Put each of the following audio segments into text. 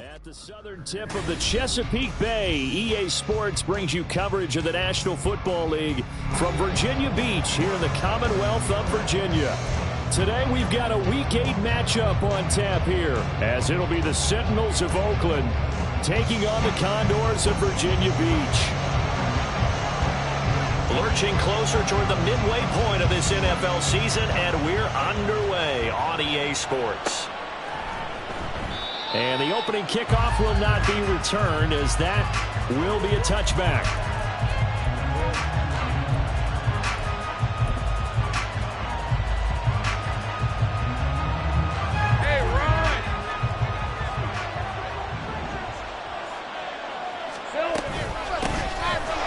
At the southern tip of the Chesapeake Bay, EA Sports brings you coverage of the National Football League from Virginia Beach here in the Commonwealth of Virginia. Today we've got a Week 8 matchup on tap here, as it'll be the Sentinels of Oakland taking on the Condors of Virginia Beach. Lurching closer toward the midway point of this NFL season, and we're underway on EA Sports. And the opening kickoff will not be returned, as that will be a touchback. Hey, Ryan!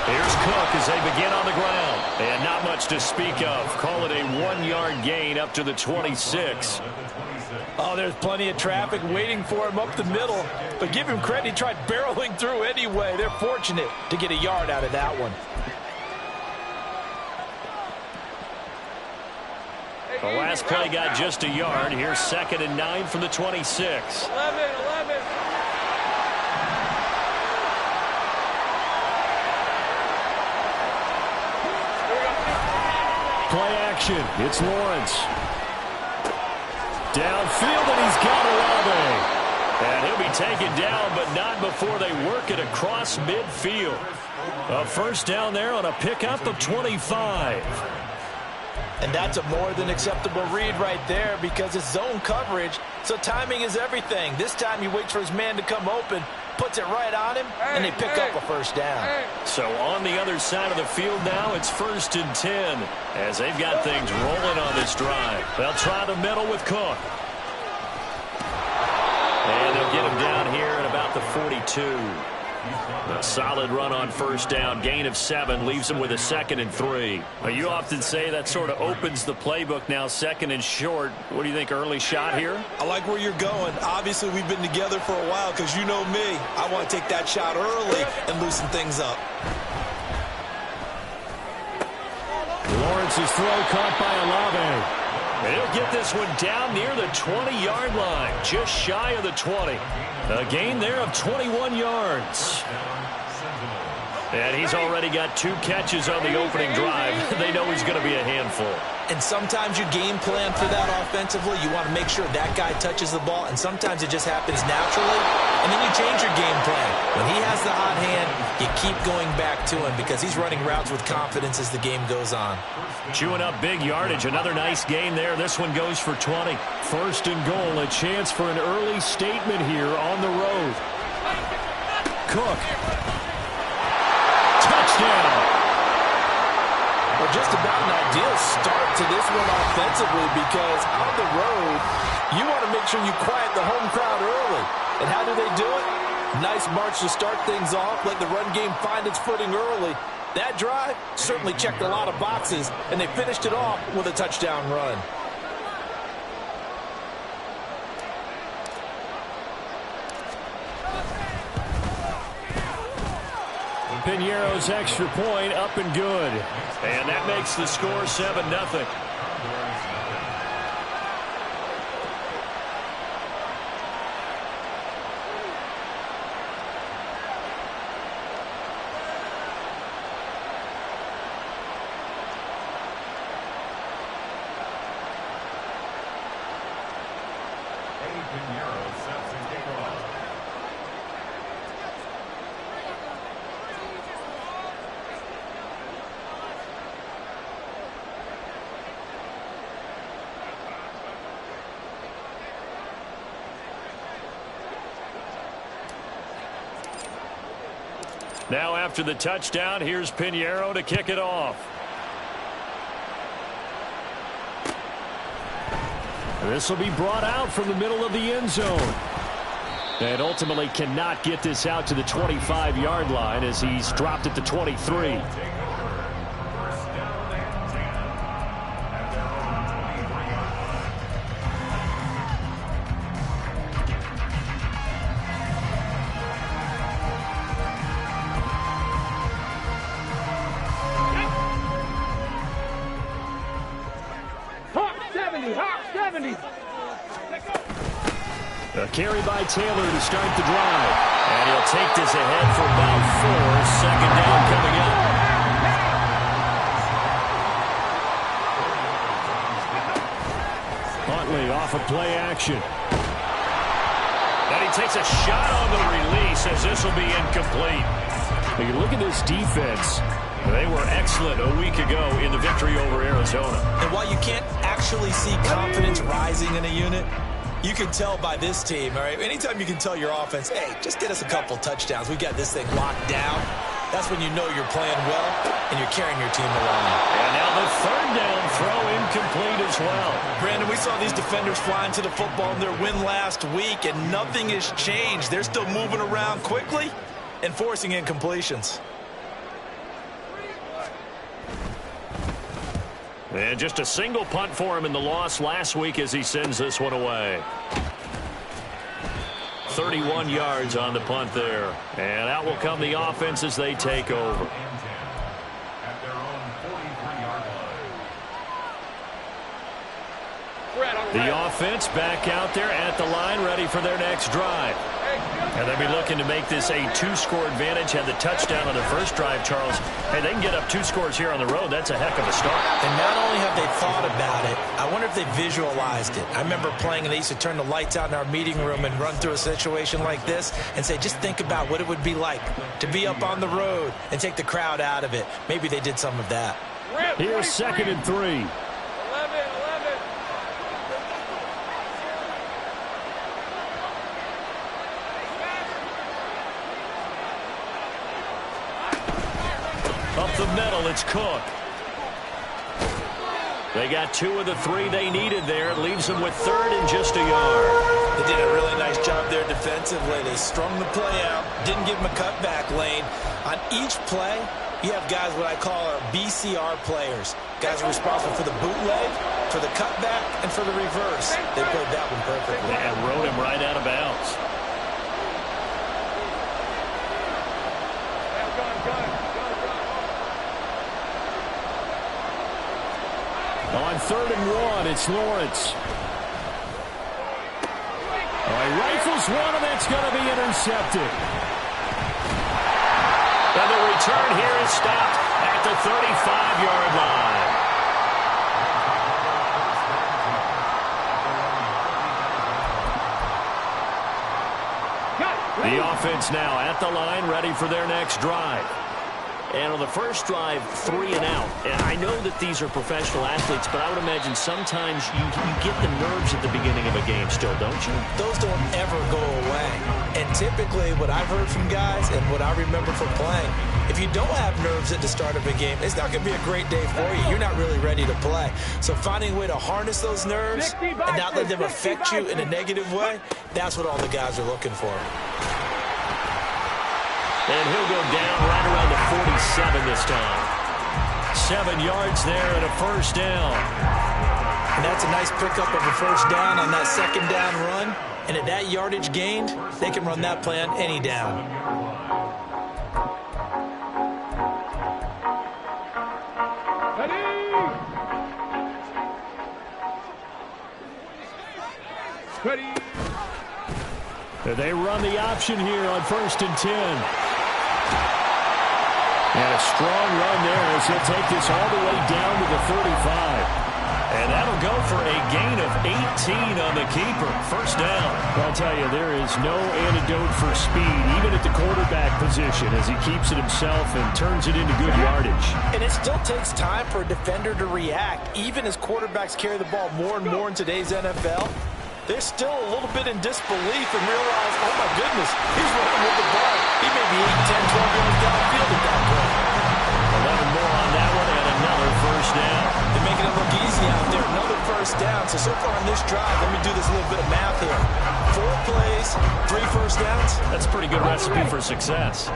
Here's Cook as they begin on the ground. And not much to speak of. Call it a 1-yard gain up to the 26. Oh, there's plenty of traffic waiting for him up the middle. But give him credit, he tried barreling through anyway. They're fortunate to get a yard out of that one. The last play got just a yard. Here's 2nd and 9 from the 26. 11. Play action. It's Lawrence. Downfield, and he's got Olave. And he'll be taken down, but not before they work it across midfield. A first down there on a pickup of 25. And that's a more than acceptable read right there because it's zone coverage, so timing is everything. This time he waits for his man to come open, puts it right on him, and they pick up a first down. So on the other side of the field now, it's 1st and 10 as they've got things rolling on this drive. They'll try the middle with Cook. And they'll get him down here at about the 42. A solid run on first down. Gain of 7 leaves him with a 2nd and 3. Well, you often say that sort of opens the playbook now, 2nd and short. What do you think, early shot here? I like where you're going. Obviously, we've been together for a while because you know me. I want to take that shot early and loosen things up. Lawrence's throw caught by Olave. And he'll get this one down near the 20-yard line, just shy of the 20. A gain there of 21 yards. And he's already got 2 catches on the opening drive. They know he's going to be a handful. And sometimes you game plan for that offensively. You want to make sure that guy touches the ball, and sometimes it just happens naturally, and then you change your game plan. When he has the hot hand, you keep going back to him because he's running routes with confidence as the game goes on. Chewing up big yardage. Another nice gain there. This one goes for 20. 1st and goal, a chance for an early statement here on the road. Cook. Touchdown. Well, just about an ideal start to this one offensively because on the road, you want to make sure you quiet the home crowd early. And how do they do it? Nice march to start things off, let the run game find its footing early. That drive certainly checked a lot of boxes, and they finished it off with a touchdown run. Piñeiro's extra point up and good. And that makes the score 7-0. Now after the touchdown, here's Piñeiro to kick it off. This will be brought out from the middle of the end zone. And ultimately cannot get this out to the 25-yard line as he's dropped at the 23. A carry by Taylor to start the drive. And he'll take this ahead for about 4. Second down coming up. Huntley off of play action. And he takes a shot on the release as this will be incomplete. You look at this defense. They were excellent a week ago in the victory over Arizona. And while you can't actually see confidence rising in a unit, you can tell by this team, all right? Anytime you can tell your offense, hey, just get us a couple touchdowns. We got this thing locked down. That's when you know you're playing well and you're carrying your team along. And now the third down throw incomplete as well. Brandon, we saw these defenders flying to the football in their win last week, and nothing has changed. They're still moving around quickly and forcing incompletions. And just a single punt for him in the loss last week as he sends this one away. 31 yards on the punt there. And out will come the offense as they take over. The offense back out there at the line, ready for their next drive. And they'll be looking to make this a 2-score advantage. Had the touchdown on the first drive, Charles. Hey, they can get up 2 scores here on the road. That's a heck of a start. And not only have they thought about it, I wonder if they visualized it. I remember playing, and they used to turn the lights out in our meeting room and run through a situation like this and say, just think about what it would be like to be up on the road and take the crowd out of it. Maybe they did some of that. Here's 2nd and 3. Up the middle, it's Cook. They got 2 of the 3 they needed there. It leaves them with 3rd and just a yard. They did a really nice job there defensively. They strung the play out, didn't give them a cutback lane. On each play, you have guys what I call our BCR players. Guys are responsible for the bootleg, for the cutback, and for the reverse. They played that one perfectly. And rode him right out of bounds. On 3rd and 1, it's Lawrence. He rifles one, and that's going to be intercepted. And the return here is stopped at the 35-yard line. The offense now at the line, ready for their next drive. And on the first drive, 3 and out. And I know that these are professional athletes, but I would imagine sometimes you get the nerves at the beginning of a game still, don't you? Those don't ever go away. And typically what I've heard from guys and what I remember from playing, if you don't have nerves at the start of a game, it's not going to be a great day for you. You're not really ready to play. So finding a way to harness those nerves and not let them affect you in a negative way, that's what all the guys are looking for. And he'll go down right around the 47 this time. 7 yards there and a first down. And that's a nice pickup of a first down on that second down run. And at that yardage gained, they can run that play on any down. They run the option here on 1st and 10. And a strong run there as he'll take this all the way down to the 35. And that'll go for a gain of 18 on the keeper. First down. I'll tell you, there is no antidote for speed, even at the quarterback position, as he keeps it himself and turns it into good yardage. And it still takes time for a defender to react. Even as quarterbacks carry the ball more and more in today's NFL, they're still a little bit in disbelief and realize, oh my goodness, he's running with the ball. He may be 8, 10, 12 yards downfield at that point. 11 more on that one and another first down. They're making it look easy out there. Another first down. So far on this drive, let me do this little bit of math here. 4 plays, 3 first downs. That's a pretty good recipe for success.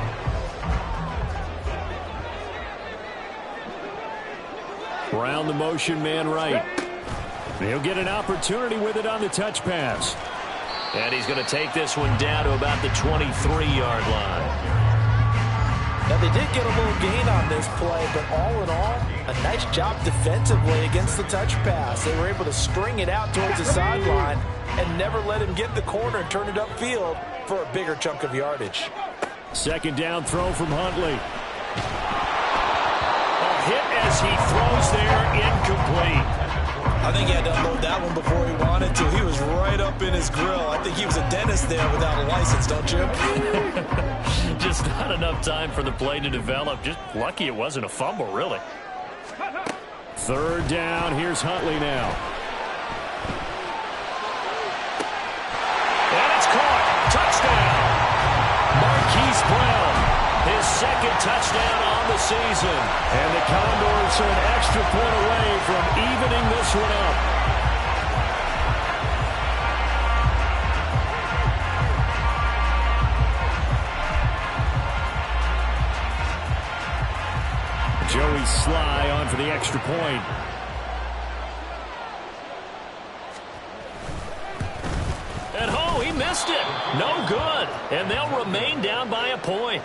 Brown the motion man right. He'll get an opportunity with it on the touch pass. And he's going to take this one down to about the 23-yard line. Now, they did get a little gain on this play, but all in all, a nice job defensively against the touch pass. They were able to string it out towards the sideline and never let him get the corner and turn it upfield for a bigger chunk of yardage. Second down throw from Huntley. A hit as he throws there, incomplete. I think he had to unload that one before he wanted to. He was right up in his grill. I think he was a dentist there without a license, don't you? Just not enough time for the play to develop. Just lucky it wasn't a fumble, really. Third down. Here's Huntley now. And it's caught. Touchdown. Marquise Brown. His second touchdown on the season. And the Condors are an extra point away from evening this one up. Joey Sly on for the extra point. And oh, he missed it. No good. And they'll remain down by a point.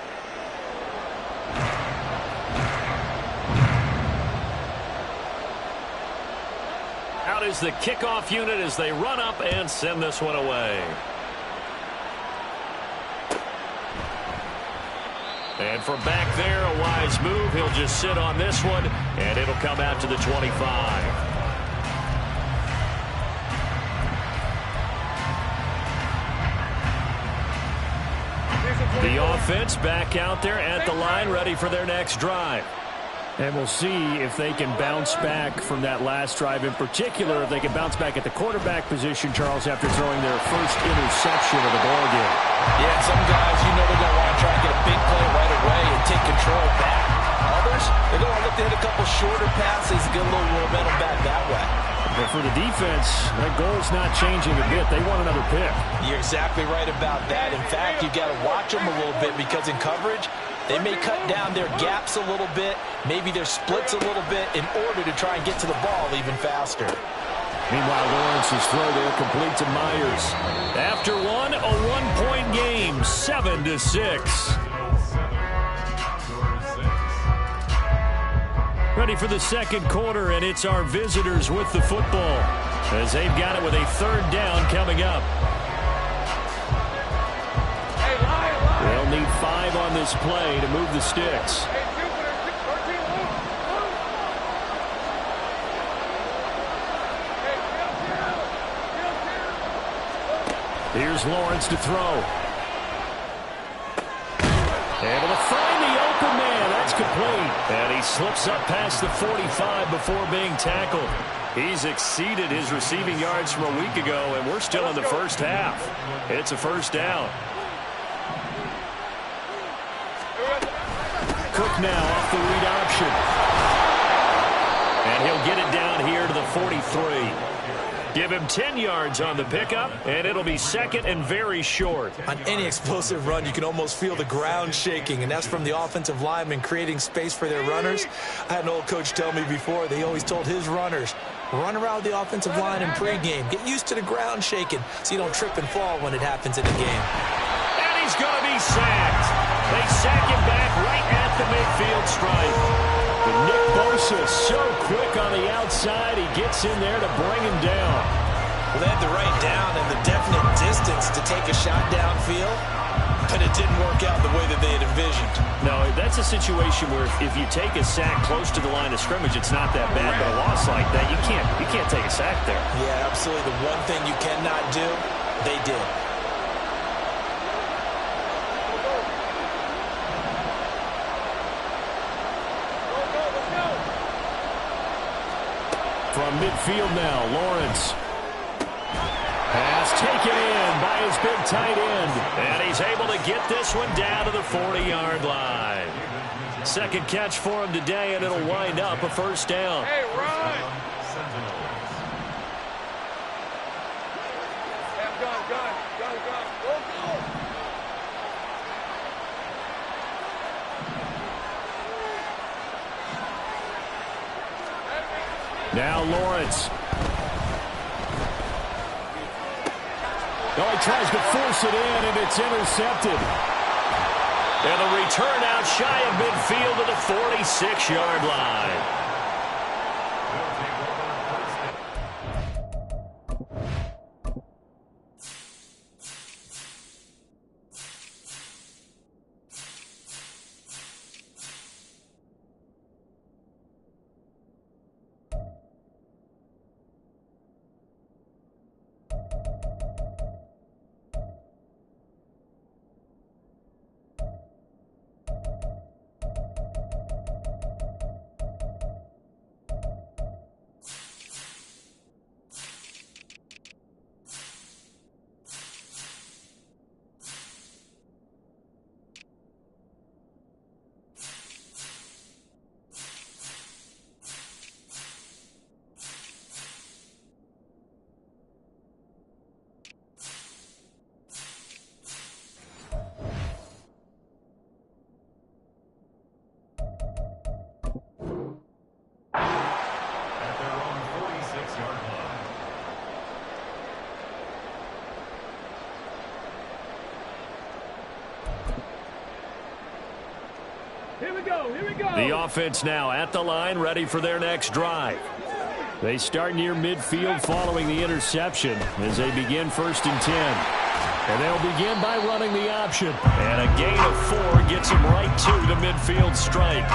Out is the kickoff unit as they run up and send this one away. And from back there, a wise move. He'll just sit on this one, and it'll come out to the 25. The offense back out there at the line, ready for their next drive. And we'll see if they can bounce back from that last drive. In particular, if they can bounce back at the quarterback position, Charles, after throwing their first interception of the ball game. Yeah, some guys, you know, they're going to want to try to get a big play right away and take control back. Others, they're going to look to hit a couple shorter passes, get a little momentum back that way. But for the defense, that goal's not changing a bit. They want another pick. You're exactly right about that. In fact, you've got to watch them a little bit because in coverage, they may cut down their gaps a little bit, maybe their splits a little bit in order to try and get to the ball even faster. Meanwhile, Lawrence's throw there complete to Myers. After one, a one-point game, 7-6. Ready for the second quarter, and it's our visitors with the football as they've got it with a third down coming up. They'll need 5 on this play to move the sticks. Here's Lawrence to throw. Able to find the open man. That's complete. And he slips up past the 45 before being tackled. He's exceeded his receiving yards from a week ago, and we're still in the first half. It's a first down. Cook now off the read option. And he'll get it down here to the 43. Give him 10 yards on the pickup, and it'll be second and very short. On any explosive run, you can almost feel the ground shaking, and that's from the offensive linemen creating space for their runners. I had an old coach tell me before, they always told his runners, run around the offensive line in pregame. Get used to the ground shaking so you don't trip and fall when it happens in the game. And he's going to be sacked. They sack him back right at the midfield stripe. But Nick Bosa so quick on the outside, he gets in there to bring him down. Well, they had the right down and the definite distance to take a shot downfield, but it didn't work out the way that they had envisioned. No, that's a situation where if you take a sack close to the line of scrimmage, it's not that bad, but a loss like that, you can't take a sack there. Yeah, absolutely. The one thing you cannot do, they did. From midfield now, Lawrence. Pass taken in by his big tight end. And he's able to get this one down to the 40-yard line. Second catch for him today, and it'll wind up a first down. Hey, run! Gun. Go. Now Lawrence. Oh, he tries to force it in, and it's intercepted. And the return out shy of midfield to the 46-yard line. Here we go, here we go. The offense now at the line, ready for their next drive. They start near midfield following the interception as they begin 1st and 10. And they'll begin by running the option. And a gain of 4 gets them right to the midfield stripe.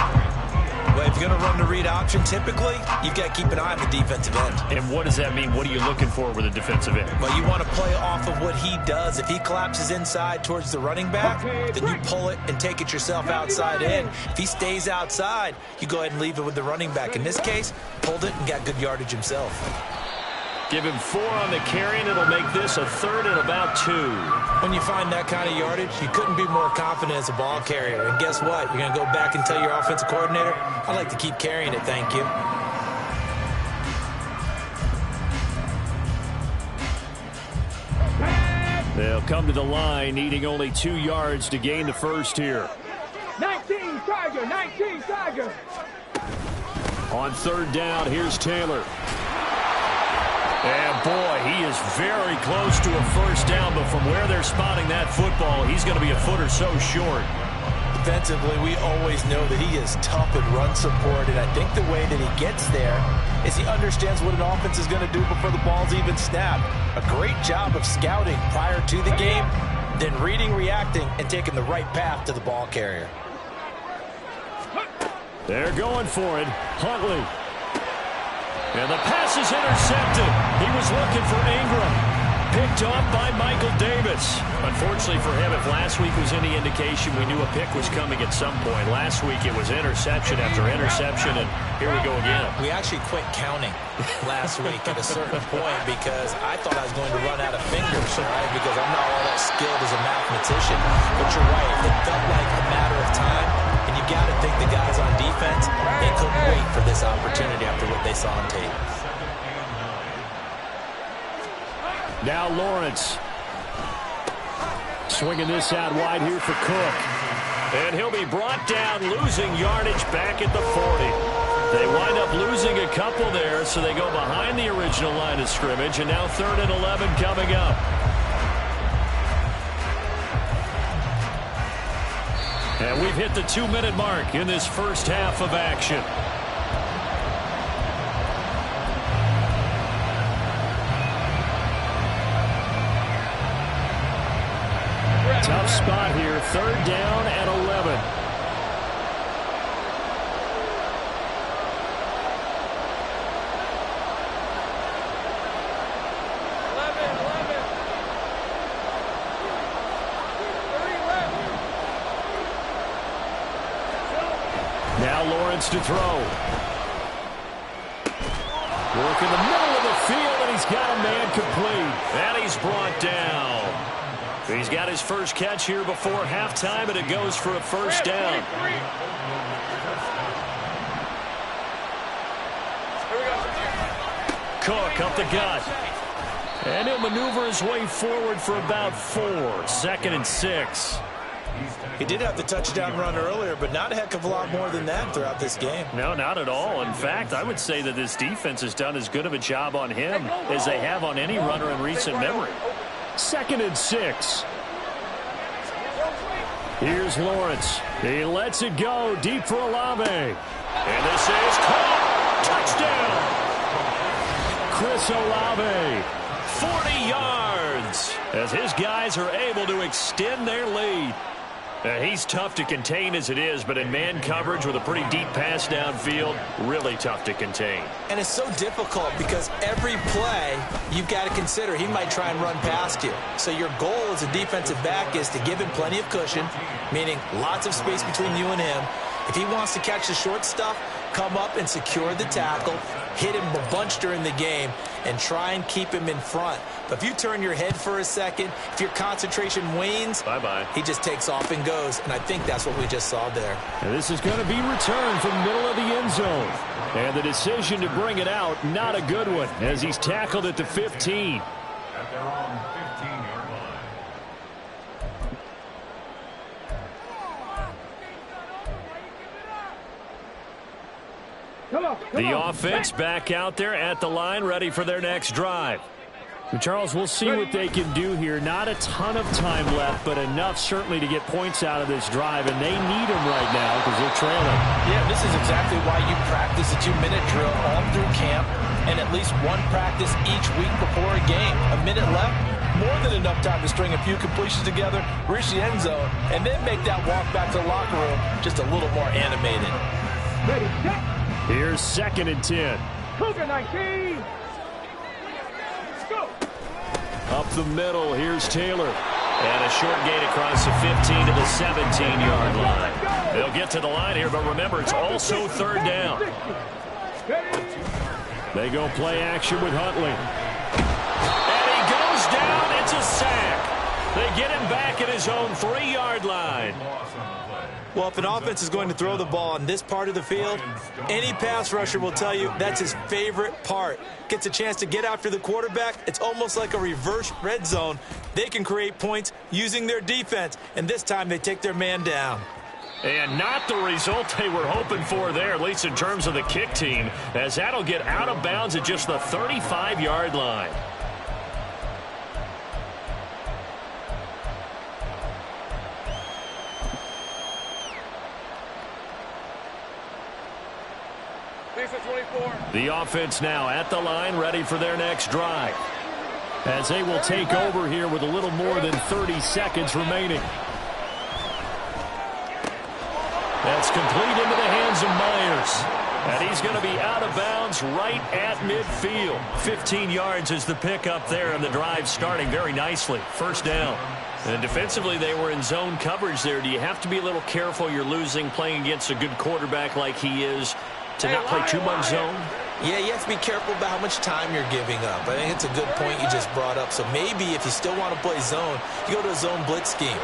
Well, if you're going to run the read option, typically, you've got to keep an eye on the defensive end. And what does that mean? What are you looking for with a defensive end? Well, you want to play off of what he does. If he collapses inside towards the running back, then you pull it and take it yourself outside in. If he stays outside, you go ahead and leave it with the running back. In this case, pulled it and got good yardage himself. Give him 4 on the carry, and it'll make this a 3rd and about 2. When you find that kind of yardage, you couldn't be more confident as a ball carrier. And guess what? You're going to go back and tell your offensive coordinator, I'd like to keep carrying it, thank you. They'll come to the line, needing only 2 yards to gain the first here. 19 Tiger, 19 Tiger. On 3rd down, here's Taylor. And boy, he is very close to a first down, but from where they're spotting that football, he's going to be a foot or so short. Defensively, we always know that he is tough in run support, and I think the way that he gets there is he understands what an offense is going to do before the ball's even snapped. A great job of scouting prior to the game, then reading, reacting, and taking the right path to the ball carrier. They're going for it. Huntley. And the pass is intercepted. He was looking for Ingram. Picked off by Michael Davis. Unfortunately for him, if last week was any indication, we knew a pick was coming at some point. Last week it was interception after interception, and here we go again. We actually quit counting last week at a certain point because I thought I was going to run out of fingers, right? Because I'm not all that skilled as a mathematician. But you're right. It felt like a matter of time. And you got to think the guys on defense, they couldn't wait for this opportunity after what they saw on tape. Now Lawrence. Swinging this out wide here for Cook. And he'll be brought down, losing yardage back at the 40. They wind up losing a couple there, so they go behind the original line of scrimmage, and now 3rd and 11 coming up. And we've hit the 2-minute mark in this first half of action. Tough spot here. 3rd down and 11. Now Lawrence to throw. Work in the middle of the field, and he's got a man complete. And he's brought down. He's got his first catch here before halftime, and it goes for a first down. Cook up the gut. And he'll maneuver his way forward for about 4. 2nd and 6. He did have the touchdown run earlier, but not a heck of a lot more than that throughout this game. No, not at all. In fact, I would say that this defense has done as good of a job on him as they have on any runner in recent memory. 2nd and 6. Here's Lawrence. He lets it go deep for Olave. And this is caught. Touchdown. Chris Olave. 40 yards as his guys are able to extend their lead. He's tough to contain as it is, but in man coverage with a pretty deep pass downfield, really tough to contain. And it's so difficult because every play you've got to consider he might try and run past you. So your goal as a defensive back is to give him plenty of cushion, meaning lots of space between you and him. If he wants to catch the short stuff, come up and secure the tackle, hit him a bunch during the game, and try and keep him in front. But if you turn your head for a second, if your concentration wanes, bye-bye. He just takes off and goes, and I think that's what we just saw there. And this is going to be returned from middle of the end zone. And the decision to bring it out, not a good one, as he's tackled at the 15. At their own 15-yard line. The offense back out there at the line, ready for their next drive. And Charles, we'll see what they can do here. Not a ton of time left, but enough certainly to get points out of this drive, and they need them right now because they're trailing. Yeah, this is exactly why you practice a 2-minute drill all through camp and at least one practice each week before a game. A minute left, more than enough time to string a few completions together, reach the end zone, and then make that walk back to the locker room just a little more animated. Ready, set. Here's 2nd and 10. Cougar 19. Go. Up the middle, here's Taylor. And a short gain across the 15 to the 17-yard line. They'll get to the line here, but remember, it's also 3rd down. They go play action with Huntley. And he goes down. It's a sack. They get him back at his own 3-yard line. Well, if an offense is going to throw the ball on this part of the field, any pass rusher will tell you that's his favorite part. Gets a chance to get after the quarterback. It's almost like a reverse red zone. They can create points using their defense, and this time they take their man down. And not the result they were hoping for there, at least in terms of the kick team, as that'll get out of bounds at just the 35-yard line. The offense now at the line, ready for their next drive. As they will take over here with a little more than 30 seconds remaining. That's complete into the hands of Myers. And he's going to be out of bounds right at midfield. 15 yards is the pickup there, and the drive starting very nicely. 1st down. And defensively, they were in zone coverage there. Do you have to be a little careful you're losing playing against a good quarterback like he is to not play too much zone? Yeah, you have to be careful about how much time you're giving up. I think it's a good point you just brought up. So maybe if you still want to play zone, you go to a zone blitz scheme.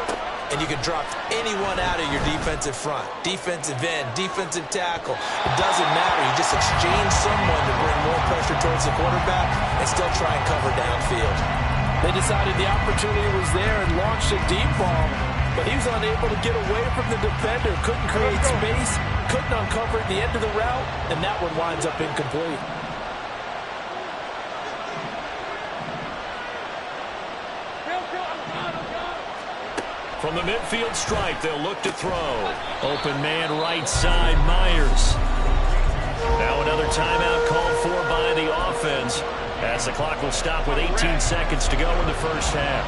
And you can drop anyone out of your defensive front. Defensive end, defensive tackle. It doesn't matter. You just exchange someone to bring more pressure towards the quarterback and still try and cover downfield. They decided the opportunity was there and launched a deep ball, but he was unable to get away from the defender. Couldn't create space, couldn't uncover at the end of the route, and that one winds up incomplete. From the midfield stripe, they'll look to throw. Open man right side, Myers. Now another timeout called for by the offense, as the clock will stop with 18 seconds to go in the 1st half.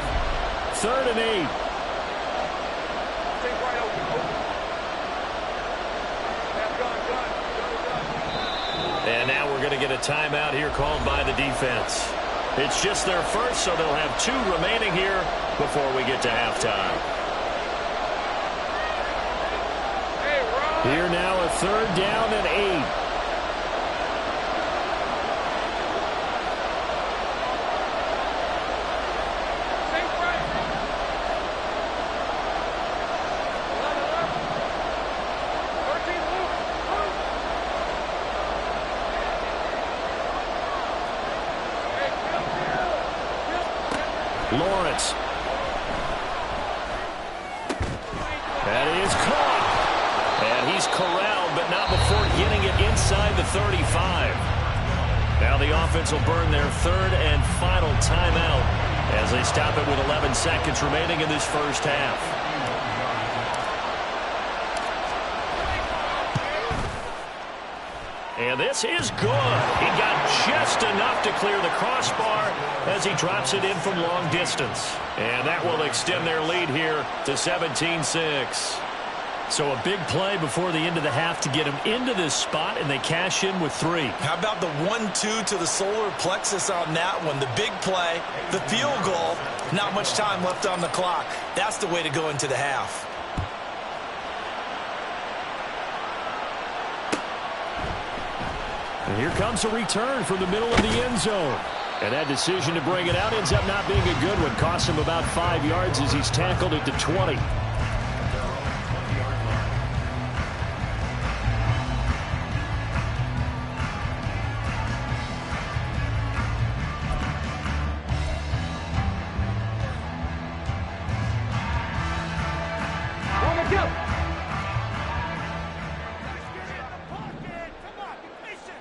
3rd and 8. And now we're going to get a timeout here called by the defense. It's just their first, so they'll have 2 remaining here before we get to halftime. Here now a 3rd down and 8. Lawrence. That is caught. And he's corralled, but not before getting it inside the 35. Now the offense will burn their 3rd and final timeout as they stop it with 11 seconds remaining in this 1st half. And this is good. He got just enough to clear the crossbar as he drops it in from long distance. And that will extend their lead here to 17-6. So a big play before the end of the half to get him into this spot, and they cash in with 3. How about the 1-2 to the solar plexus on that one? The big play, the field goal, not much time left on the clock. That's the way to go into the half. And here comes a return from the middle of the end zone. And that decision to bring it out ends up not being a good one. Costs him about 5 yards as he's tackled it to 20. On the jump.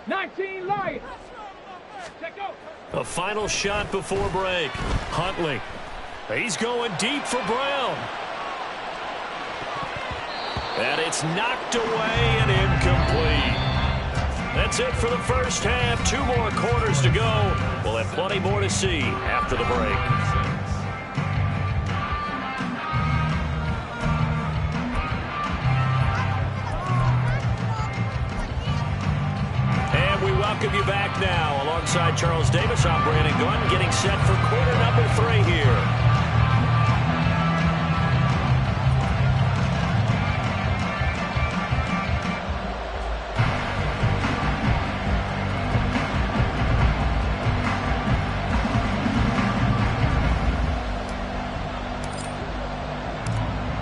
19 Lions. Check go. A final shot before break. Huntley. He's going deep for Brown. And it's knocked away and incomplete. That's it for the first half. 2 more quarters to go. We'll have plenty more to see after the break. Welcome you back now. Alongside Charles Davis, I'm Brandon Gunn, getting set for quarter number 3 here.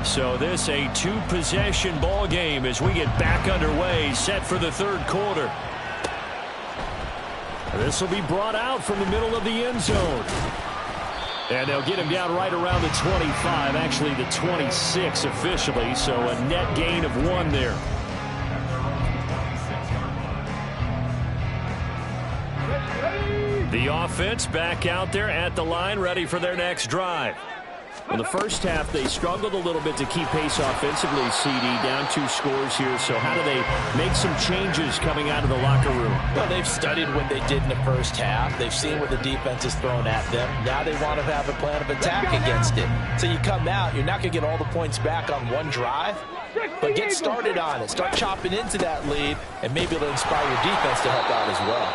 So this a 2-possession ball game as we get back underway, set for the 3rd quarter. This will be brought out from the middle of the end zone. And they'll get him down right around the 25, actually the 26 officially, so a net gain of 1 there. The offense back out there at the line, ready for their next drive. In the first half, they struggled a little bit to keep pace offensively, CD, down 2 scores here. So how do they make some changes coming out of the locker room? Well, they've studied what they did in the first half. They've seen what the defense has thrown at them. Now they want to have a plan of attack against it. So you come out, you're not going to get all the points back on one drive, but get started on it. Start chopping into that lead, and maybe it'll inspire your defense to help out as well.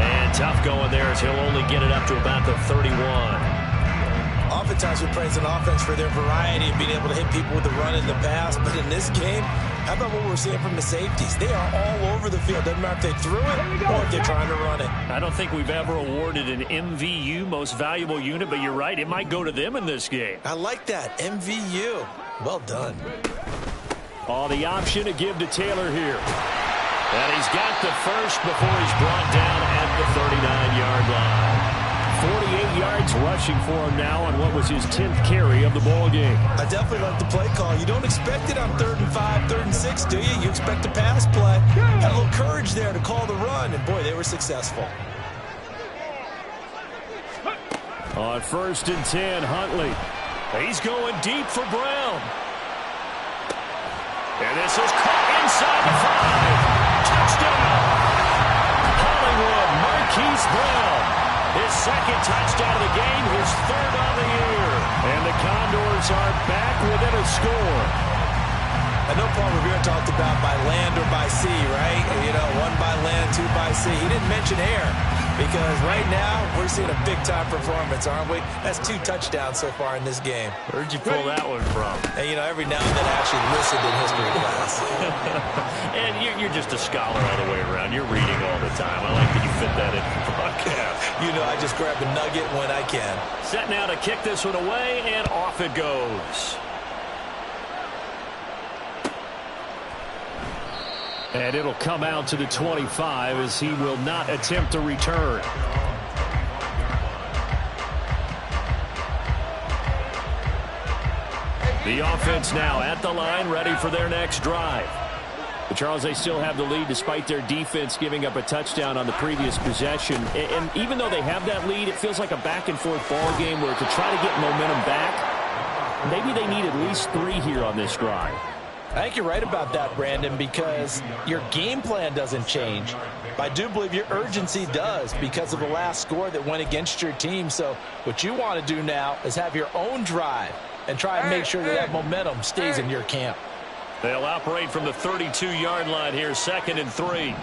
And tough going there as he'll only get it up to about the 31. Oftentimes we praise an offense for their variety of being able to hit people with the run and the pass. But in this game, how about what we're seeing from the safeties? They are all over the field. Doesn't matter if they threw it or if they're trying to run it. I don't think we've ever awarded an MVU, most valuable unit, but you're right. It might go to them in this game. I like that. MVU. Well done. Oh, the option to give to Taylor here. And he's got the first before he's brought down at the 39-yard line. 48 yards rushing for him now on what was his 10th carry of the ball game. I definitely like the play call. You don't expect it on 3rd and 5, 3rd and 6, do you? You expect a pass play. Had a little courage there to call the run, and boy, they were successful. On 1st and 10, Huntley. He's going deep for Brown. And this is caught inside the 5. Touchdown. Hollywood Marquise Brown. His 2nd touchdown of the game, his 3rd on the year. And the Condors are back within a score. I know Paul Revere talked about by land or by sea, right? You know, 1 by land, 2 by sea. He didn't mention air because right now we're seeing a big-time performance, aren't we? That's 2 touchdowns so far in this game. Where'd you pull that one from? And, you know, every now and then I actually listened in history class. And you're just a scholar all the way around. You're reading all the time. I like that you fit that in the broadcast. You know, I just grab a nugget when I can. Set now to kick this one away, and off it goes. And it'll come out to the 25 as he will not attempt a return. The offense now at the line, ready for their next drive. But Charles, they still have the lead despite their defense giving up a touchdown on the previous possession. And even though they have that lead, it feels like a back-and-forth ball game where to try to get momentum back, maybe they need at least 3 here on this drive. I think you're right about that, Brandon, because your game plan doesn't change. But I do believe your urgency does because of the last score that went against your team. So what you want to do now is have your own drive and try and make sure that momentum stays in your camp. They'll operate from the 32-yard line here, 2nd and 3.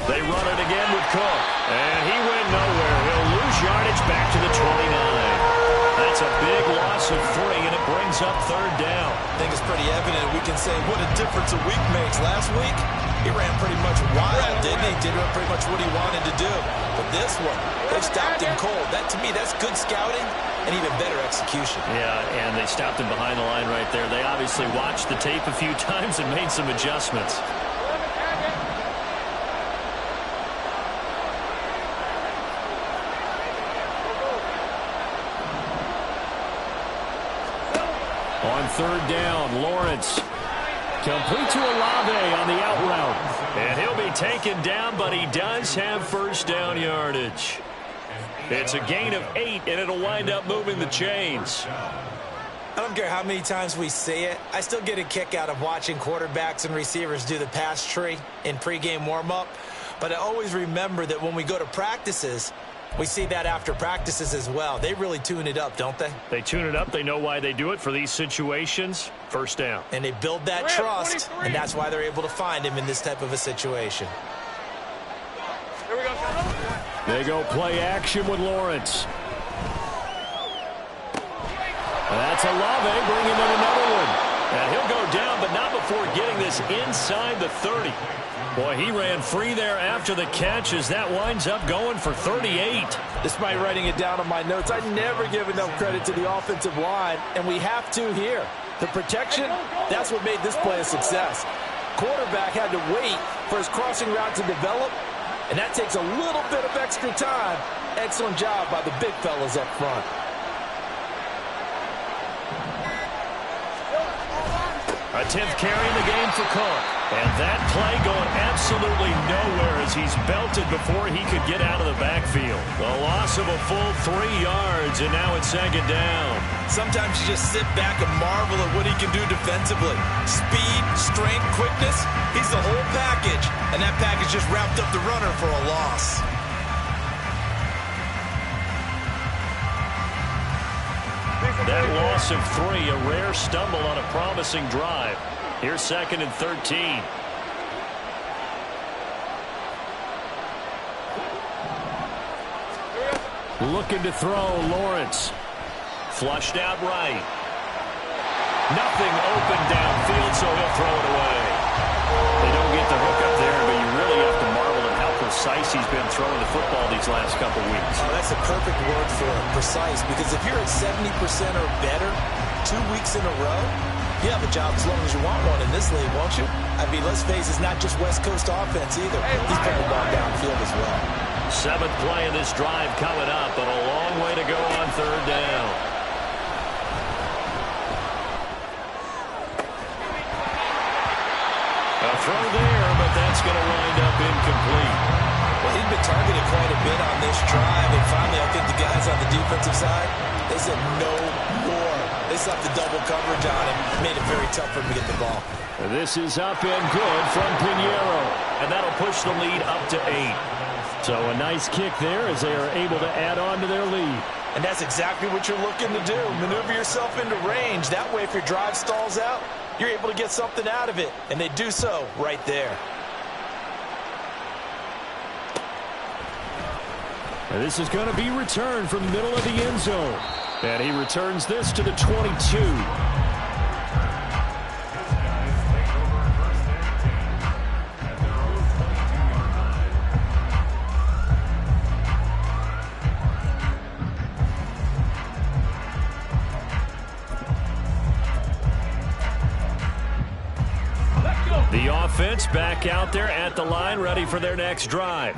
They run it again with Cook. And he went nowhere. He'll lose yardage back to the 29. That's a big loss of 3, and it brings up 3rd down. I think it's pretty evident. We can say what a difference a week makes. Last week, he ran pretty much wild, didn't he? Did pretty much what he wanted to do. But this one, they stopped him cold. That, to me, that's good scouting and even better execution. Yeah, and they stopped him behind the line right there. They obviously watched the tape a few times and made some adjustments. On 3rd down, Lawrence complete to Olave on the out route. And he'll be taken down, but he does have 1st down yardage. It's a gain of 8, and it'll wind up moving the chains. I don't care how many times we say it. I still get a kick out of watching quarterbacks and receivers do the pass tree in pregame warm-up. But I always remember that when we go to practices, we see that after practices as well. They really tune it up, don't they? They tune it up. They know why they do it for these situations. 1st down. And they build that trust, and that's why they're able to find him in this type of a situation. Here we go. They go play action with Lawrence. That's Olave bringing in another one. And he'll go down, but not before getting this inside the 30. Boy, he ran free there after the catch as that winds up going for 38. Despite writing it down on my notes, I never give enough credit to the offensive line, and we have to here. The protection, that's what made this play a success. Quarterback had to wait for his crossing route to develop, and that takes a little bit of extra time. Excellent job by the big fellas up front. A 10th carry in the game for Cook. And that play going absolutely nowhere as he's belted before he could get out of the backfield. The loss of a full 3 yards, and now it's 2nd down. Sometimes you just sit back and marvel at what he can do defensively. Speed, strength, quickness, he's the whole package. And that package just wrapped up the runner for a loss. That loss of 3, a rare stumble on a promising drive. Here's 2nd and 13. Looking to throw, Lawrence. Flushed out right. Nothing open downfield, so he'll throw it away. They don't get the hook up there, but you really have to marvel at how precise he's been throwing the football these last couple weeks. Oh, that's a perfect word for it, precise, because if you're at 70% or better 2 weeks in a row, you have a job as long as you want one in this league, won't you? I mean, let's face it, it's not just West Coast offense either. He's putting the ball downfield as well. 7th play of this drive coming up, but a long way to go on 3rd down. A throw there, but that's going to wind up incomplete. Well, he's been targeted quite a bit on this drive, and finally I think the guys on the defensive side, they said no more. They slapped the double coverage on him, made it very tough for him to get the ball. This is up and good from Pinheiro. And that'll push the lead up to 8. So a nice kick there as they are able to add on to their lead. And that's exactly what you're looking to do. Maneuver yourself into range. That way, if your drive stalls out, you're able to get something out of it. And they do so right there. And this is going to be returned from the middle of the end zone. And he returns this to the 22. The offense back out there at the line, ready for their next drive.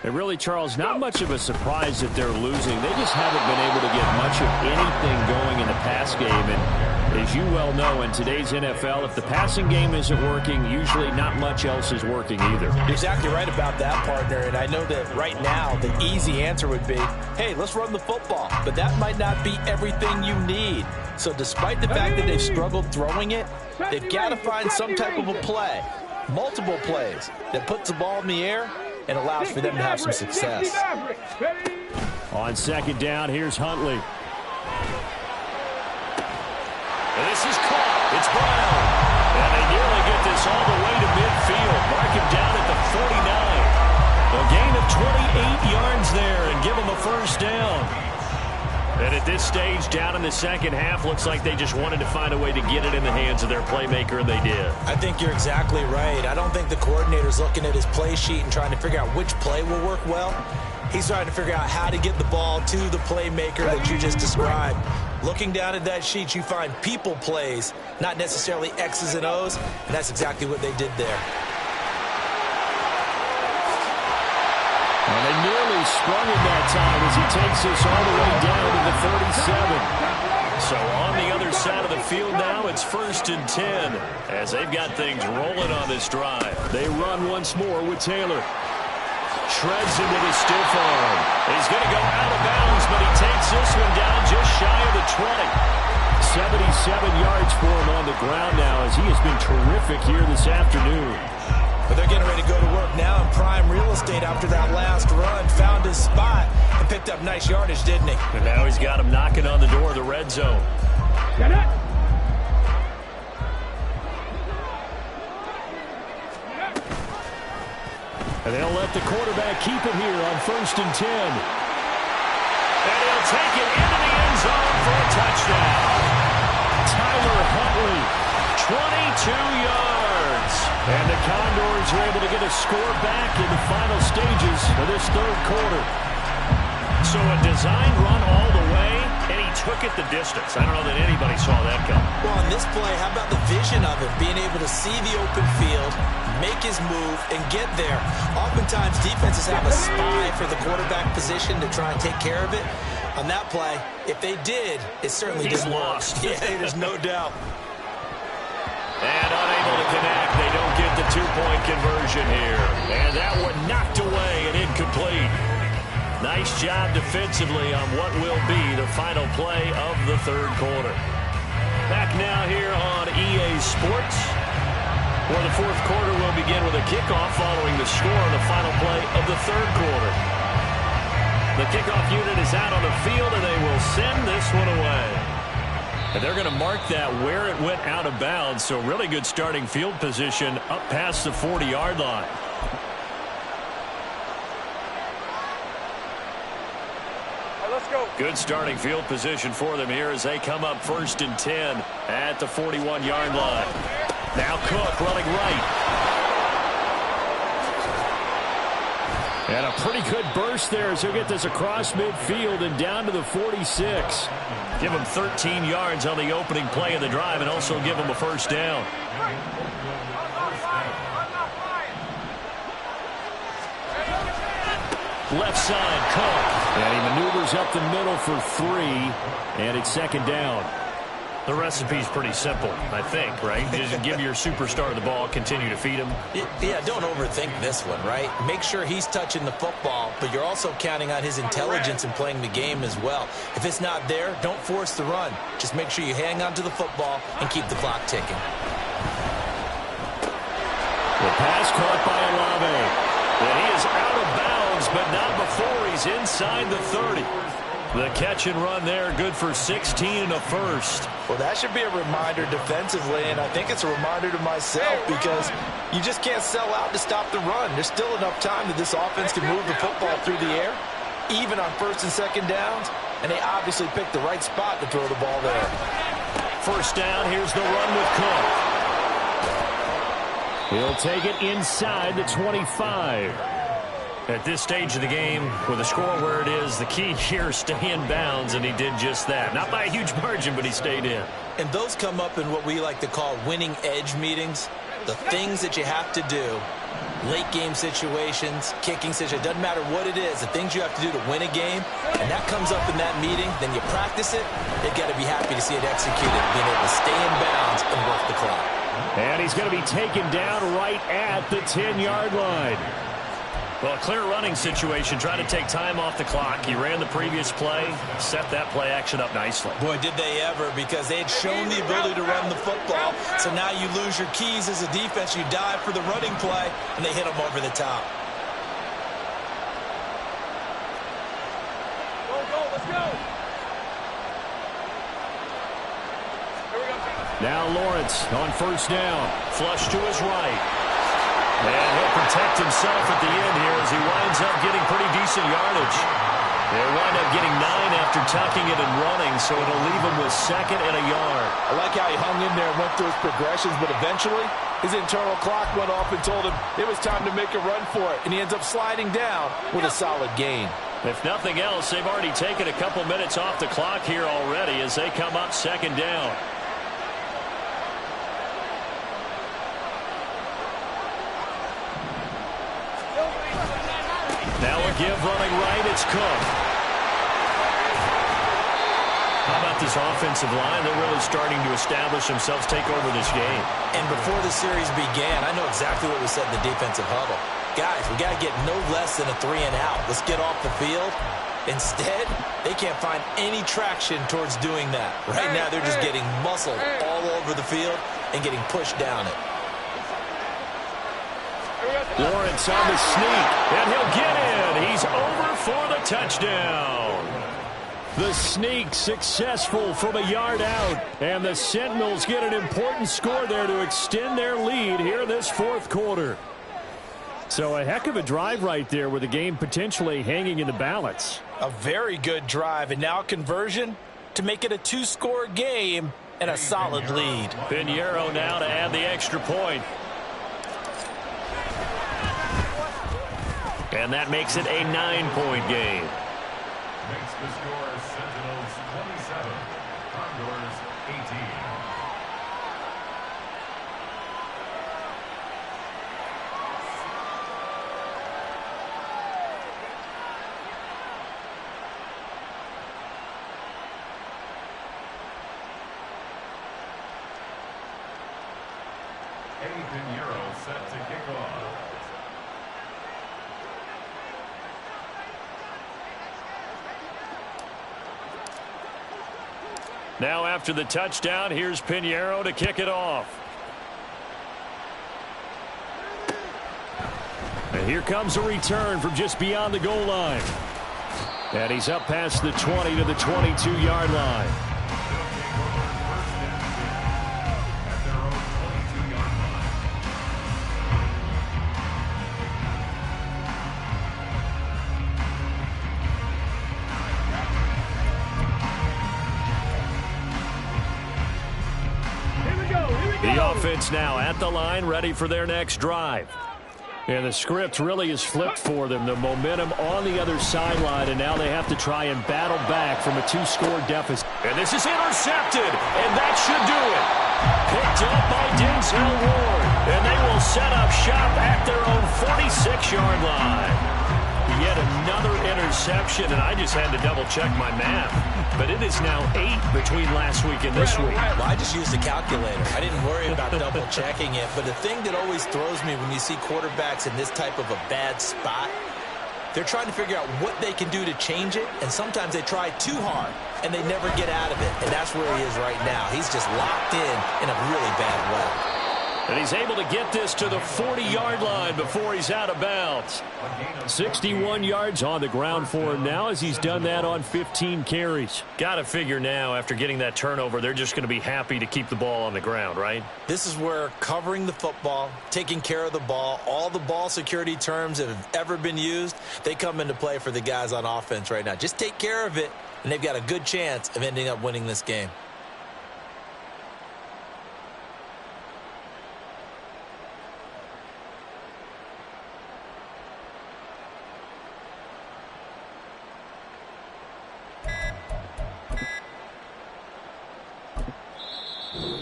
And really, Charles, not much of a surprise that they're losing. They just haven't been able to get much of anything going in the pass game. And As you well know, in today's NFL, if the passing game isn't working, usually not much else is working either. You're exactly right about that, partner. And I know that right now the easy answer would be, hey, let's run the football. But that might not be everything you need. So despite the fact that they've struggled throwing it, they've got to find some type of a play, multiple plays, that puts the ball in the air and allows for them to have some success. On second down, here's Huntley. And this is caught. It's Brown. And they nearly get this all the way to midfield. Mark him down at the 49. A gain of 28 yards there and give him a first down. And at this stage, down in the second half, looks like they just wanted to find a way to get it in the hands of their playmaker, and they did. I think you're exactly right. I don't think the coordinator's looking at his play sheet and trying to figure out which play will work well. He's trying to figure out how to get the ball to the playmaker that you just described. Looking down at that sheet, you find people plays, not necessarily X's and O's, and that's exactly what they did there. And they nearly sprung him that time as he takes this all the way down to the 37. So on the other side of the field now, it's 1st and 10 as they've got things rolling on this drive. They run once more with Taylor. Shreds him with his stiff arm. He's going to go out of bounds, but he takes this one down just shy of the 20. 77 yards for him on the ground now as he has been terrific here this afternoon. But they're getting ready to go to work now in prime real estate after that last run. Found his spot and picked up nice yardage, didn't he? And now he's got him knocking on the door of the red zone. Get it. And they'll let the quarterback keep it here on 1st and 10. And he'll take it into the end zone for a touchdown. Tyler Huntley, 22 yards. and the Condors are able to get a score back in the final stages of this third quarter. So a designed run all the way, and he took it the distance. I don't know that anybody saw that coming. Well, on this play, how about the vision of it? Being able to see the open field, make his move, and get there. Oftentimes, defenses have a spy for the quarterback position to try and take care of it. On that play, if they did, it certainly didn't lost. work. Yeah, there's no doubt. And unable to connect. They don't get the two-point conversion here. And that one knocked away and incomplete. Nice job defensively on what will be the final play of the third quarter. Back now here on EA Sports, where the fourth quarter will begin with a kickoff following the score on the final play of the third quarter. The kickoff unit is out on the field, and they will send this one away. And they're going to mark that where it went out of bounds, so really good starting field position up past the 40-yard line. Let's go. Good starting field position for them here as they come up 1st and 10 at the 41-yard line. Now Cook running right. And a pretty good burst there as he'll get this across midfield and down to the 46. Give him 13 yards on the opening play of the drive and also give him a first down. Left side, Cook. And he maneuvers up the middle for 3, and it's second down. The recipe's pretty simple, I think, right? Just give your superstar the ball, continue to feed him. Yeah, don't overthink this one, right? Make sure he's touching the football, but you're also counting on his intelligence in playing the game as well. If it's not there, don't force the run. Just make sure you hang on to the football and keep the clock ticking. The pass caught by Olave. And he is out of bounds, but not before he's inside the 30. The catch and run there, good for 16 and a first. Well, that should be a reminder defensively, and I think it's a reminder to myself because you just can't sell out to stop the run. There's still enough time that this offense can move the football through the air, even on 1st and 2nd downs, and they obviously picked the right spot to throw the ball there. First down, here's the run with Cook. He'll take it inside the 25. At this stage of the game, with the score where it is, the key here is stay in bounds, and he did just that. Not by a huge margin, but he stayed in. And those come up in what we like to call winning edge meetings, the things that you have to do late game situations, kicking situations, doesn't matter what it is, the things you have to do to win a game, and that comes up in that meeting, then you practice it, you've got to be happy to see it executed, being able to stay in bounds and work the clock. And he's going to be taken down right at the 10-yard line. Well, a clear running situation, trying to take time off the clock. He ran the previous play, set that play action up nicely. Boy, did they ever, because they had shown the ability to run the football. So now you lose your keys as a defense. You dive for the running play, and they hit them over the top. Go, let's go. Here we go. Now Lawrence on first down. Flush to his right. And he'll protect himself at the end here as he winds up getting pretty decent yardage. They'll wind up getting 9 after tucking it and running, so it'll leave him with 2nd and a yard. I like how he hung in there and went through his progressions, but eventually his internal clock went off and told him it was time to make a run for it, and he ends up sliding down with a solid gain. If nothing else, they've already taken a couple minutes off the clock here already as they come up 2nd down. Now a give running right, it's Cook. How about this offensive line? They're really starting to establish themselves, take over this game. And before the series began, I know exactly what we said in the defensive huddle. Guys, we got to get no less than a 3 and out. Let's get off the field. Instead, they can't find any traction towards doing that. Right now, they're just getting muscled all over the field and getting pushed down it. Lawrence on the sneak, and he'll get in. He's over for the touchdown. The sneak successful from a yard out, and the Sentinels get an important score there to extend their lead here in this 4th quarter. So a heck of a drive right there with the game potentially hanging in the balance. A very good drive, and now conversion to make it a 2-score game and a solid lead. Pinheiro now to add the extra point. And that makes it a 9-point game. Makes the score Sentinels 27, Condors 18. Pinheiro set to kick off. Now after the touchdown, here's Pinheiro to kick it off. And here comes a return from just beyond the goal line. And he's up past the 20 to the 22-yard line. The offense now at the line, ready for their next drive. And the script really is flipped for them. The momentum on the other sideline, and now they have to try and battle back from a 2-score deficit. And this is intercepted, and that should do it. Picked up by Denzel Ward, and they will set up shop at their own 46-yard line. Yet another interception, and I just had to double-check my math. But it is now 8 between last week and this week. Well, I just used a calculator. I didn't worry about double-checking it. But the thing that always throws me when you see quarterbacks in this type of a bad spot, they're trying to figure out what they can do to change it, and sometimes they try too hard, and they never get out of it. And that's where he is right now. He's just locked in a really bad way. And he's able to get this to the 40-yard line before he's out of bounds. 61 yards on the ground for him now as he's done that on 15 carries. Got to figure now, after getting that turnover, they're just going to be happy to keep the ball on the ground, right? This is where covering the football, taking care of the ball, all the ball security terms that have ever been used, they come into play for the guys on offense right now. Just take care of it, and they've got a good chance of ending up winning this game.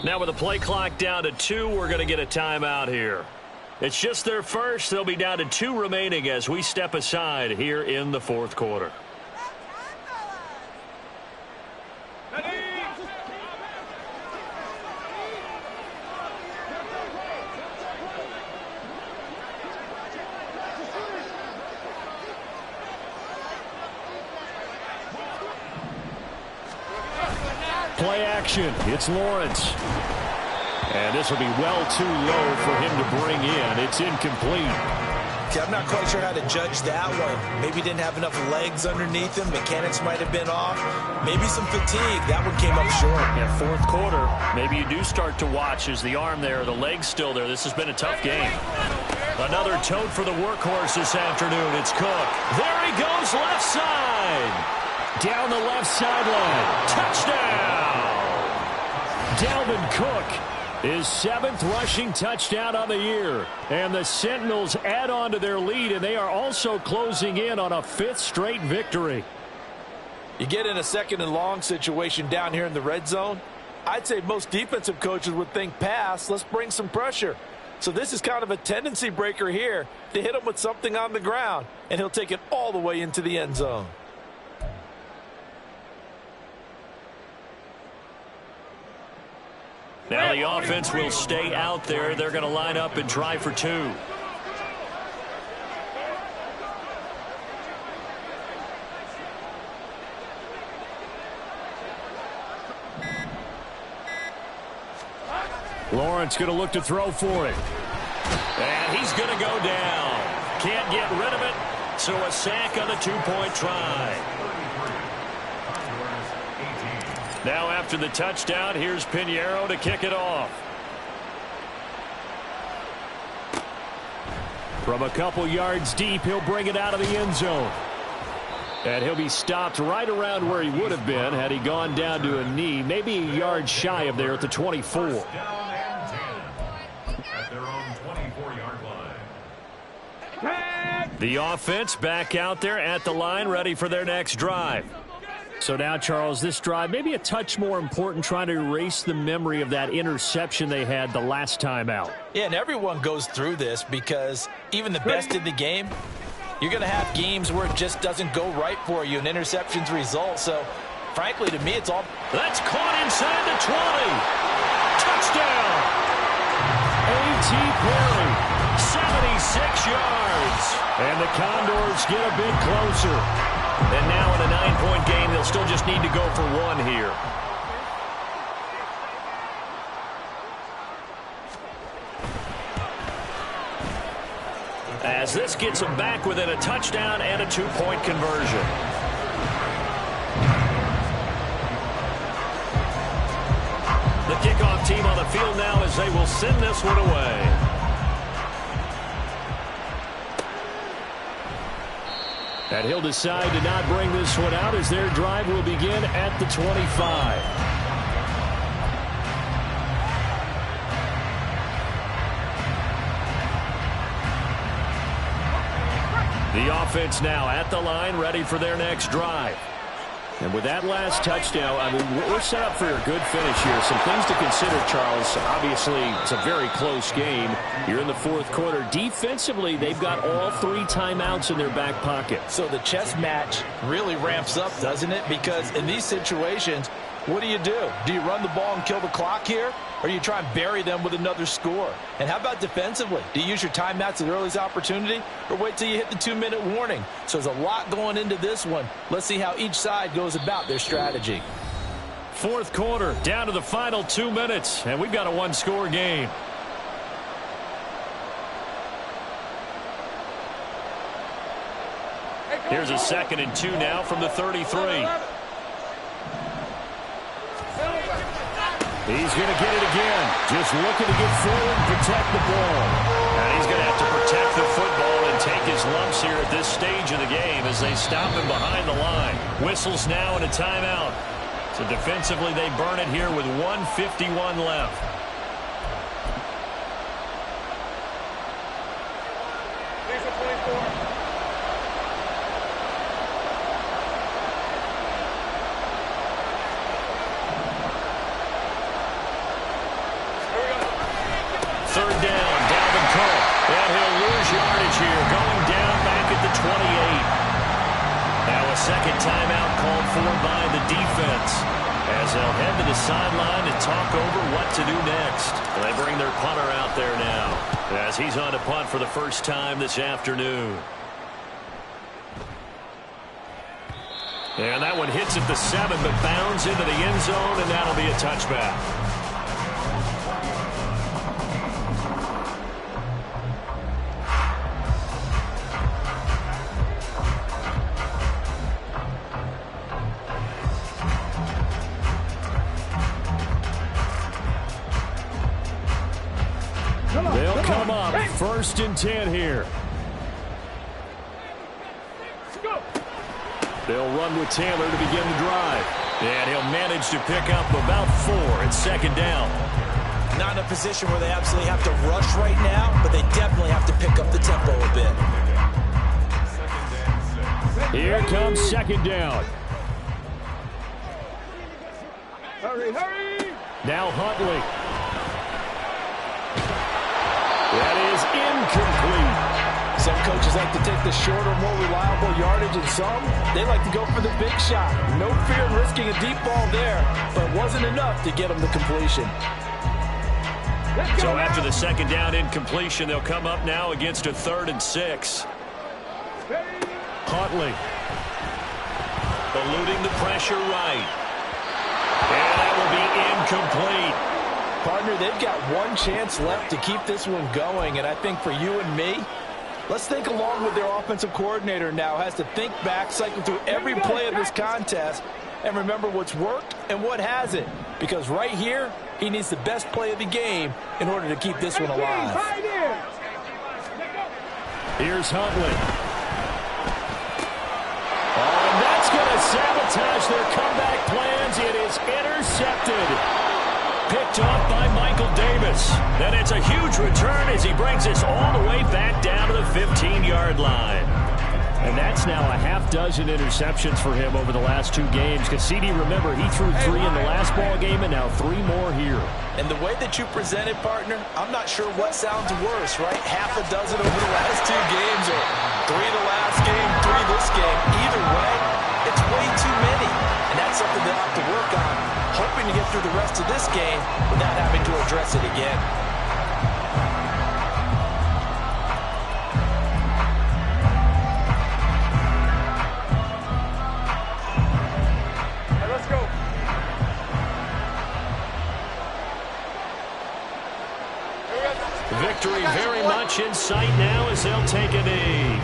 Now with the play clock down to 2, we're going to get a timeout here. It's just their first. They'll be down to 2 remaining as we step aside here in the fourth quarter. Play action. It's Lawrence. And this will be well too low for him to bring in. It's incomplete. Okay, I'm not quite sure how to judge that one. Maybe didn't have enough legs underneath him. Mechanics might have been off. Maybe some fatigue. That one came up short. Yeah, fourth quarter, maybe you do start to watch as the arm there, the leg's still there. This has been a tough game. Another tote for the workhorse this afternoon. It's Cook. There he goes, left side. Down the left sideline. Touchdown! Dalvin Cook, his 7th rushing touchdown on the year. And the Sentinels add on to their lead, and they are also closing in on a 5th straight victory. You get in a 2nd and long situation down here in the red zone. I'd say most defensive coaches would think pass, let's bring some pressure. So this is kind of a tendency breaker here to hit him with something on the ground, and he'll take it all the way into the end zone. Now the offense will stay out there. They're going to line up and try for 2. Lawrence going to look to throw for it. And he's going to go down. Can't get rid of it. So a sack on the 2-point try. Now after the touchdown, here's Pinheiro to kick it off. From a couple yards deep, he'll bring it out of the end zone. And he'll be stopped right around where he would have been had he gone down to a knee, maybe a yard shy of there at the 24. Down and 10 at their own 24-yard line. The offense back out there at the line, ready for their next drive. So now, Charles, this drive maybe a touch more important, trying to erase the memory of that interception they had the last time out. Yeah, and everyone goes through this because even the best in the game, you're going to have games where it just doesn't go right for you and interceptions result. So, frankly, to me, it's all... That's caught inside the 20. Touchdown. A.T. Perry. 76 yards. And the Condors get a bit closer. And now in a 9-point game, they'll still just need to go for 1 here. As this gets them back within a touchdown and a 2-point conversion. The kickoff team on the field now as they will send this one away. And he'll decide to not bring this one out as their drive will begin at the 25. The offense now at the line, ready for their next drive. And with that last touchdown, I mean, we're set up for a good finish here. Some things to consider, Charles. Obviously, it's a very close game. You're in the fourth quarter. Defensively, they've got all 3 timeouts in their back pocket. So the chess match really ramps up, doesn't it? Because in these situations, what do? Do you run the ball and kill the clock here? Or do you try and bury them with another score? And how about defensively? Do you use your timeouts at the earliest opportunity? Or wait till you hit the 2-minute warning? So there's a lot going into this one. Let's see how each side goes about their strategy. Fourth quarter, down to the final 2 minutes. And we've got a 1-score game. Here's a 2nd and 2 now from the 33. He's going to get it again. Just looking to get forward and protect the ball. And he's going to have to protect the football and take his lumps here at this stage of the game as they stop him behind the line. Whistles now and a timeout. So defensively, they burn it here with 1:51 left. second timeout called for by the defense, as they'll head to the sideline to talk over what to do next. They bring their punter out there now, as he's on to punt for the first time this afternoon. And that one hits at the 7, but bounds into the end zone, and that'll be a touchback. They'll come up 1st and 10 here. They'll run with Taylor to begin the drive. And he'll manage to pick up about 4 at second down. Not in a position where they absolutely have to rush right now, but they definitely have to pick up the tempo a bit. Here comes second down. Hurry! Now Huntley. That is incomplete. Some coaches like to take the shorter, more reliable yardage, and some, they like to go for the big shot. No fear in risking a deep ball there, but it wasn't enough to get them the completion. So after the second down incompletion, they'll come up now against a 3rd and 6. Huntley. Eluding the pressure right. And that will be incomplete. Partner, they've got one chance left to keep this one going, and I think for you and me, let's think along with their offensive coordinator now. Has to think back, cycle through every play of this contest, and remember what's worked and what hasn't. Because right here, he needs the best play of the game in order to keep this one alive. Here's Huntley. Oh, and that's going to sabotage their comeback plans. It is intercepted. Picked off by Michael Davis. Then it's a huge return as he brings us all the way back down to the 15-yard line. And that's now a half-dozen interceptions for him over the last 2 games. Because CD, remember, he threw 3 in the last ball game and now 3 more here. And the way that you presented, partner, I'm not sure what sounds worse, right? Half a dozen over the last 2 games, or 3 the last game, 3 this game. Either way, it's way too many. And that's something they'll have to work on, hoping to get through the rest of this game without having to address it again. Let's go. Victory very much in sight now as they'll take a knee.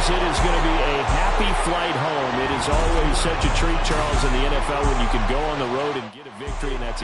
It is going to be a happy flight home. It is always such a treat, Charles, in the NFL when you can go on the road and get a victory, and that's